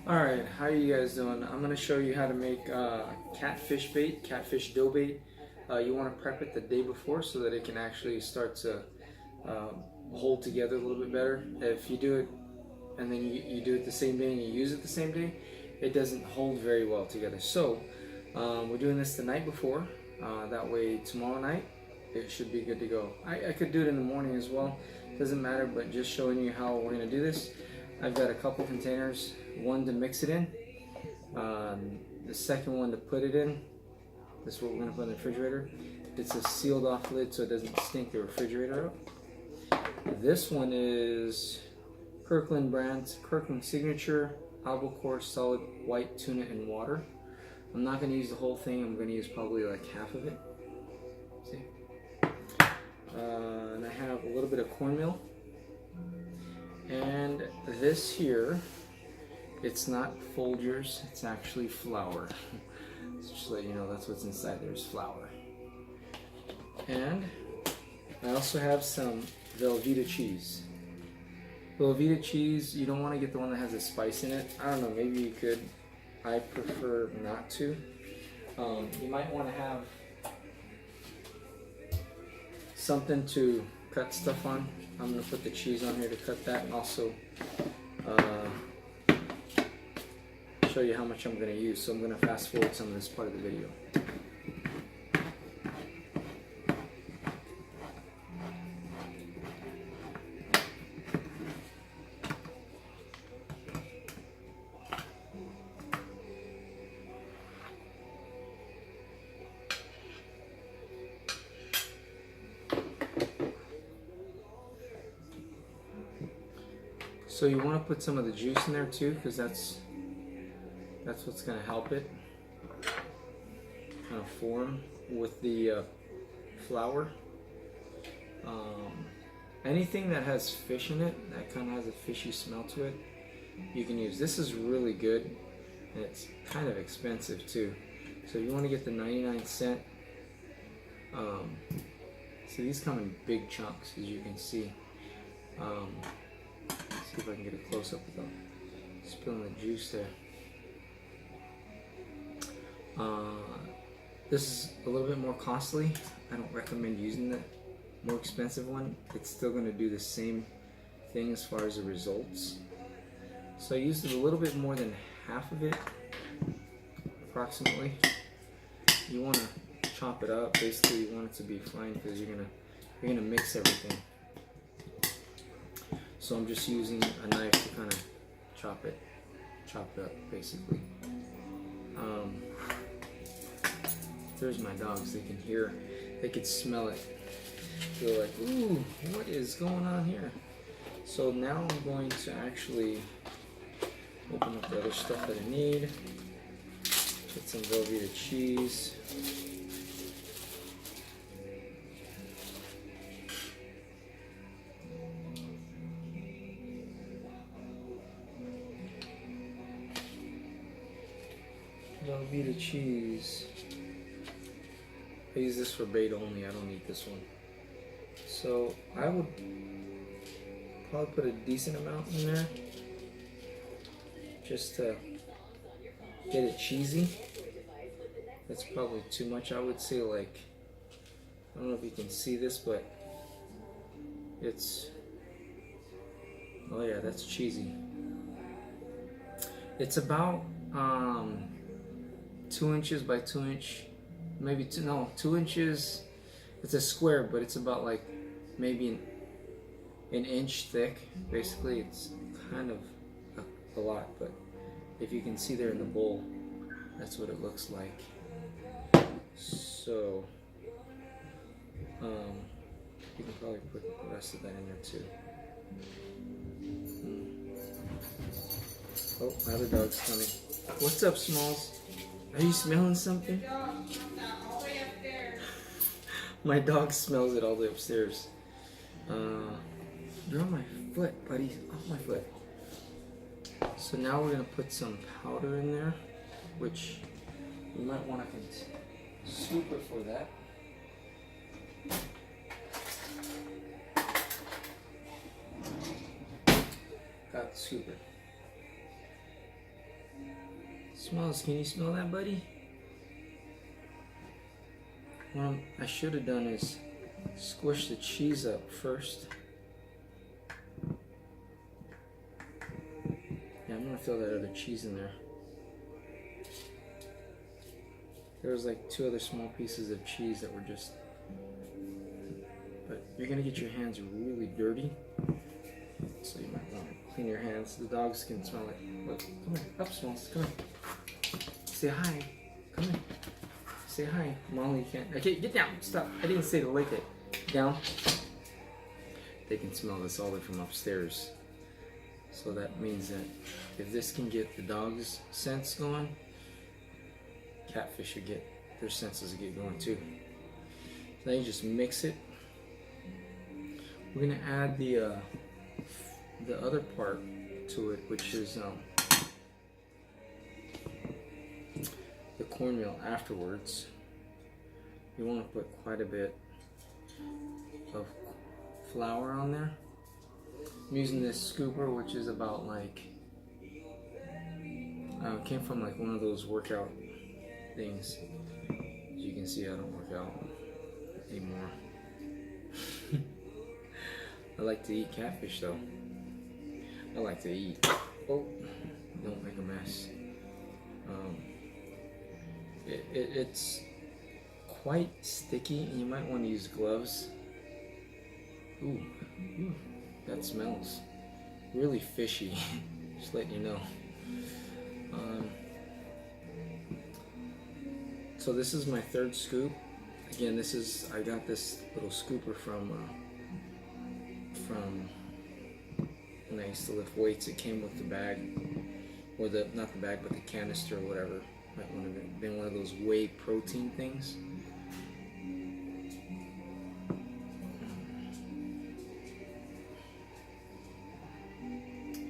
Alright, how are you guys doing? I'm going to show you how to make catfish bait, catfish dough bait. You want to prep it the day before so that it can actually start to hold together a little bit better. If you do it and then you do it the same day and you use it the same day, it doesn't hold very well together. So we're doing this the night before, that way tomorrow night it should be good to go. I could do it in the morning as well, doesn't matter, but just showing you how we're going to do this. I've got a couple containers, one to mix it in, the second one to put it in. This is what we're going to put in the refrigerator. It's a sealed off lid so it doesn't stink the refrigerator up. This one is Kirkland brand, Kirkland Signature albacore solid white tuna in water. I'm not going to use the whole thing, I'm going to use probably like half of it. See? And I have a little bit of cornmeal. And this here, it's not Folgers, it's actually flour. Just to let you know, that's what's inside there is flour. And I also have some Velveeta cheese. Velveeta cheese, you don't want to get the one that has a spice in it. I don't know, maybe you could. I prefer not to. You might want to have something to cut stuff on. I'm going to put the cheese on here to cut that, and also show you how much I'm going to use. So I'm going to fast forward some of this part of the video. So you want to put some of the juice in there too, because that's what's going to help it kind of form with the flour. Anything that has fish in it, that kind of has a fishy smell to it, you can use. This is really good, and it's kind of expensive too. So you want to get the 99-cent. See, these come in big chunks, as you can see. See if I can get a close up without spilling the juice there. This is a little bit more costly. I don't recommend using the more expensive one. It's still going to do the same thing as far as the results. So I used a little bit more than half of it, approximately. You want to chop it up. Basically, you want it to be fine because you're gonna mix everything. So I'm just using a knife to kind of chop it up, basically. There's my dogs. They can hear, they could smell it. They're like, ooh, what is going on here? So now I'm going to actually open up the other stuff that I need. Put some Velveeta cheese. Velveeta cheese. I use this for bait only, I don't need this one. So I would probably put a decent amount in there just to get it cheesy. That's probably too much. I would say, like, I don't know if you can see this, but it's, oh yeah, that's cheesy. It's about 2 inches by 2 inch, maybe 2 inches. It's a square, but it's about like maybe an inch thick. Basically, it's kind of a lot, but if you can see there in the bowl, that's what it looks like. So you can probably put the rest of that in there too. Oh, now the dog's coming. What's up, Smalls? Are you smelling something? My dog smells it all the way upstairs. You're on my foot, buddy. Off my foot. So now we're going to put some powder in there, which you might want to scoop it for that. Got the scooper. Smells. Can you smell that, buddy? What I should have done is squish the cheese up first. Yeah, I'm gonna throw that other cheese in there. There was like 2 other small pieces of cheese that were just... But you're gonna get your hands really dirty, so you might want to clean your hands. The dogs can smell it. Look, come here, up, Smalls, come here. Say hi. Come here. Say hi. Molly can't. Okay, get down. Stop. I didn't say to lick it. Down. They can smell this all the way from upstairs. So that means that if this can get the dog's sense going, catfish should get their senses get going too. Then you just mix it. We're gonna add the other part to it, which is the cornmeal afterwards. You want to put quite a bit of flour on there. I'm using this scooper, which is about like came from like one of those workout things. As you can see, I don't work out anymore. I like to eat catfish though. I like to eat. Oh, don't make a mess. It's quite sticky, and you might want to use gloves. Ooh, that smells really fishy. Just letting you know. So this is my 3rd scoop. Again, I got this little scooper from when I used to lift weights. It came with the bag, or not the bag, but the canister or whatever. Might want to have been one of those whey protein things.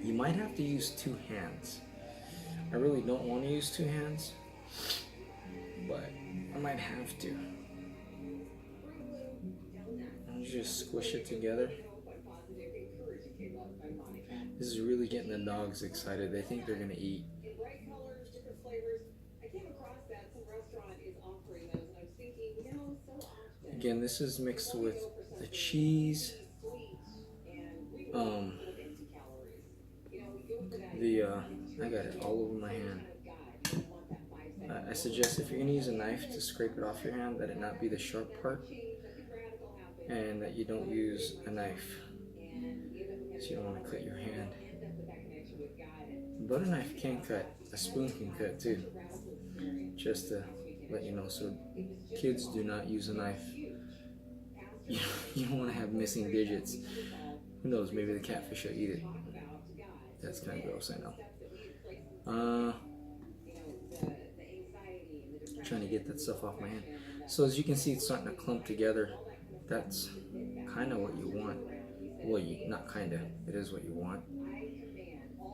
You might have to use 2 hands. I really don't want to use 2 hands, but I might have to. I'll just squish it together. This is really getting the dogs excited. They think they're gonna eat. Again, this is mixed with the cheese, I got it all over my hand. I suggest if you're gonna use a knife to scrape it off your hand, that it not be the sharp part, and that you don't use a knife, so you don't want to cut your hand. A butter knife can cut, a spoon can cut too, just to let you know. So kids, do not use a knife. You don't want to have missing digits. Who knows, maybe the catfish will eat it. That's kind of gross, I know. Trying to get that stuff off my hand. So as you can see, it's starting to clump together. That's kind of what you want. Well, not kind of, it is what you want.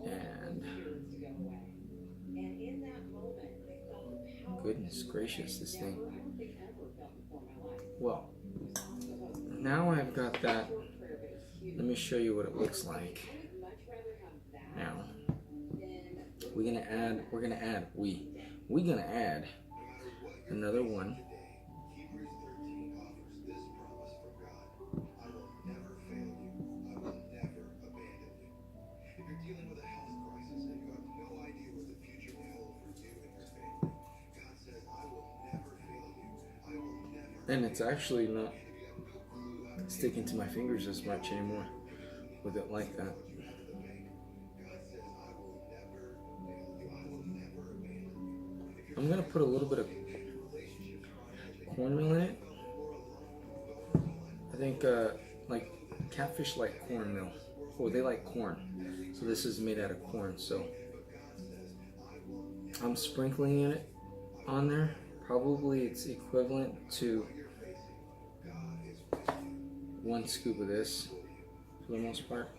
And goodness gracious, this thing. Well, now I've got that. Let me show you what it looks like. Now, we're gonna add another one. And it's actually not sticking to my fingers as much anymore with it like that. I'm gonna put a little bit of cornmeal in it. I think like catfish like cornmeal, or they like corn. So this is made out of corn. So I'm sprinkling it on there. Probably it's equivalent to 1 scoop of this for the most part.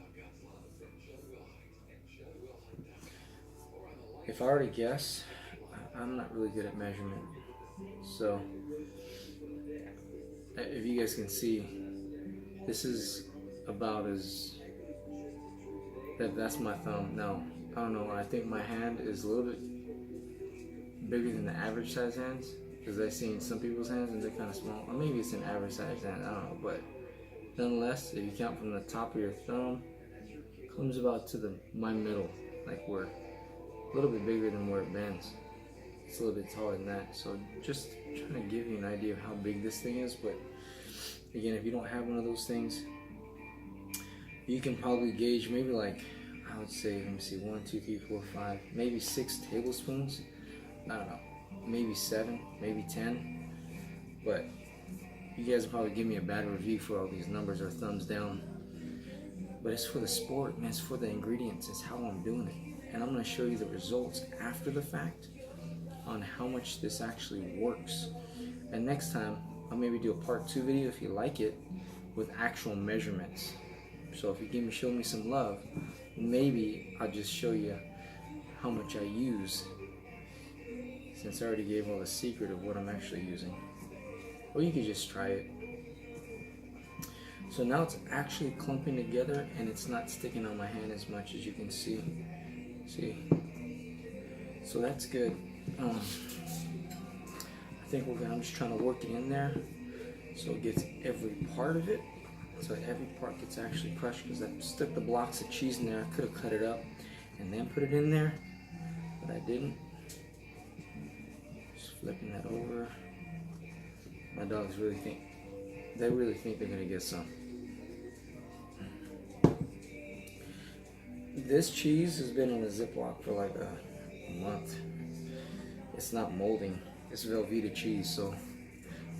If I were to guess, I'm not really good at measurement. So if you guys can see, this is about as, that's my thumb. Now, I don't know, I think my hand is a little bit bigger than the average size hands, because I've seen some people's hands and they're kind of small, or maybe it's an average size hand, I don't know, but nonetheless, if you count from the top of your thumb, comes about to my middle, like where, a little bit bigger than where it bends. It's a little bit taller than that, so just trying to give you an idea of how big this thing is. But again, if you don't have one of those things, you can probably gauge maybe like, I would say, let me see, 1, 2, 3, 4, 5, maybe 6 tablespoons. I don't know, maybe 7, maybe 10. But you guys will probably give me a bad review for all these numbers or thumbs down. But it's for the sport, man. It's for the ingredients. It's how I'm doing it. And I'm going to show you the results after the fact on how much this actually works. And next time, I'll maybe do a part 2 video if you like it with actual measurements. So if you show me some love, maybe I'll just show you how much I use, since I already gave all the secret of what I'm actually using. Or you could just try it. So now it's actually clumping together and it's not sticking on my hand as much, as you can see. See? So that's good. I think I'm just trying to work it in there so it gets every part of it. So every part gets actually crushed, because I stuck the blocks of cheese in there. I could have cut it up and then put it in there, but I didn't. Just flipping that over. My dogs really think they're gonna get some. This cheese has been in a Ziploc for like a month. It's not molding. It's Velveeta cheese, so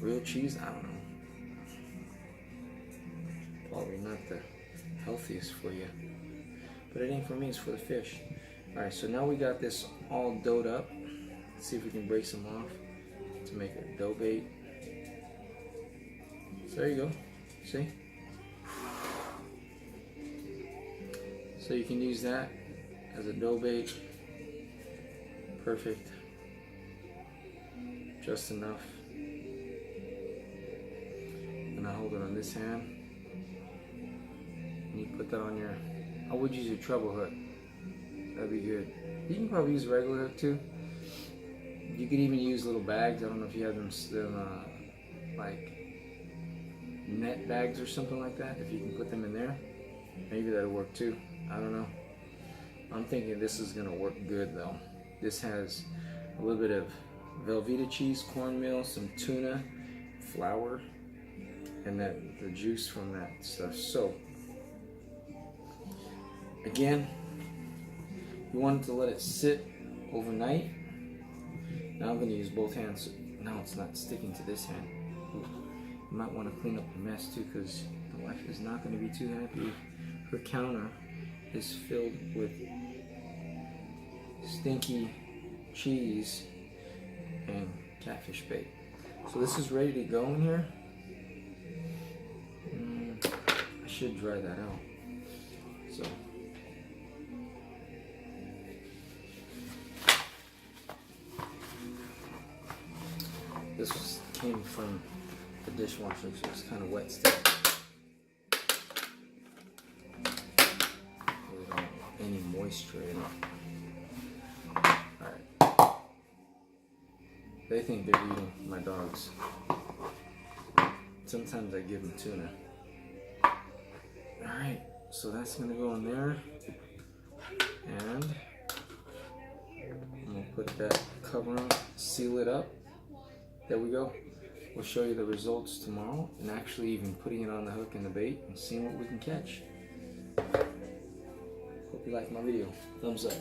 real cheese, I don't know. Probably not the healthiest for you, but it ain't for me, it's for the fish. Alright, so now we got this all doughed up. Let's see if we can break some off to make a dough bait. So there you go, see? So you can use that as a dough bait. Perfect. Just enough. And I hold it on this hand. And you put that on your, I would use your treble hook. That'd be good. You can probably use a regular hook too. You could even use little bags. I don't know if you have them like net bags or something like that. If you can put them in there, maybe that'll work too. I don't know. I'm thinking this is gonna work good though. This has a little bit of Velveeta cheese, cornmeal, some tuna, flour, and the juice from that stuff. So again, you want to let it sit overnight. Now I'm going to use both hands. Now it's not sticking to this hand. You might want to clean up the mess too, because the wife is not going to be too happy. Her counter is filled with stinky cheese and catfish bait. So this is ready to go in here. I should dry that out. So this came from the dishwasher, so it's kind of wet still. We don't want any moisture in it. Alright. They think they're eating my dogs. Sometimes I give them tuna. Alright, so that's going to go in there. And I'm going to put that cover on, seal it up. There we go. We'll show you the results tomorrow, and actually even putting it on the hook and the bait and seeing what we can catch. Hope you like my video. Thumbs up.